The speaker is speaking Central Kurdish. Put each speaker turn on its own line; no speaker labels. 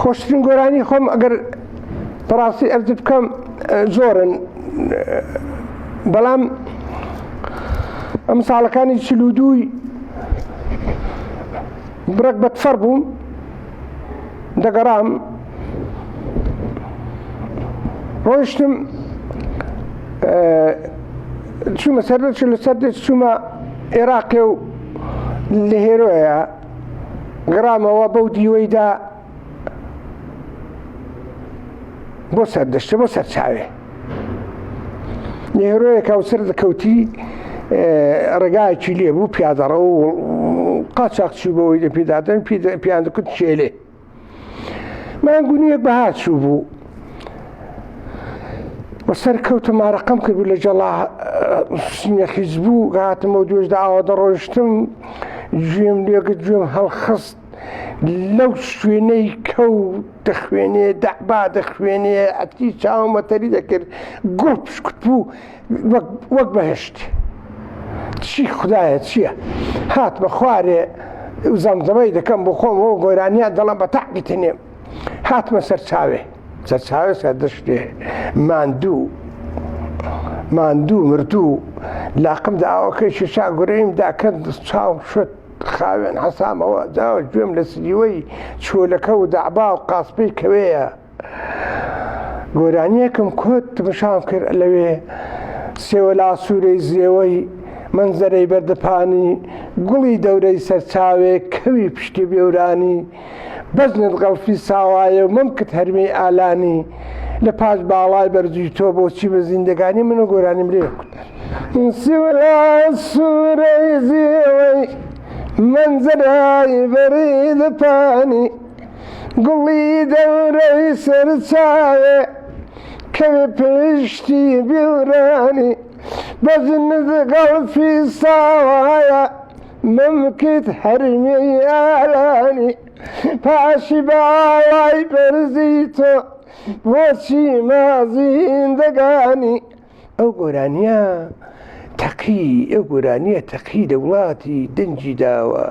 خۆشترین گۆرانی خۆم ئەگەر بەڕاستی ئەرز بکەم زۆرن، بەڵام ئەم ساڵەکانی 42 بڕێک بەتفەر بووم، دەگەڕام ڕۆیشتم چوومە سەردەچ لە سەردەچ چوومە عێراقێ و لە هێرۆیە گەڕامەوە بەو دیوەیدا بۆ سەردەشتە بۆ سەرچاوێ لە هێرۆیەکە و سەر دەکەوتی ڕێگایەکی لێ بوو پیادەڕە و قاچاقچی بۆەوەی لە پێدادەن پیان دەکوت شێلێ مانگونیەک بەهات چوو بوو وەسەر کەوتە مارەقەم کرد بوو لە جەڵا سینەخیز بوو هاتمەوە دوێژدا ئاوا دەڕۆیشتم گوێم لێگت گوێم هەڵخست لەو شوێنەی کەوت دەخوێنێ دەعبا دەخوێنێ ئەتی چاوم مەتەری دەکرد گوڵ پشکوت بوو وەک بەهشت چی خدایە چییە هاتمە خوارێ زەمزەمەی دەکەم بۆ خۆمەوە گۆرانیان دەڵم بە تاقی تەنێم هاتمە سەرچاوێ سەردەشتێ ماندوو مردوو لاقمدا ئەوەکەی شێشا گورەیمدا کەند چاوم شت خاوێن حەسامەوە داوە گوێم لە سریوەی چۆلەکە و دەعبا و قاسپەی کەوەیە گۆرانیەکم کۆت تمشام کرد لەوێ سێوەلا سوورەی زێوەی منزەرەی بەردەپانی گوڵی دەورەی سەرچاوێ کەوی پشتی بێورانی بەزنت غەڵفی ساوایە و ممکت هەرمەی ئالانی لە پاش باڵای بەرزووی تۆ بۆچی بە زیندەگانی من و گۆرانیم لێ سێوەلا سوورەی زێوەی منزەرەی بەردەپانی گوڵی دەورەی سەرچاوێ کەوی پشتی بێورانی بەزنت غەڵفی ساوایە ممکت هەرمەی ئالانی پاشی باڵای بەرزی تۆ بۆچی مازیندەگانی ئەو گۆرانیە تەقی لە وڵاتی دەنجی داوە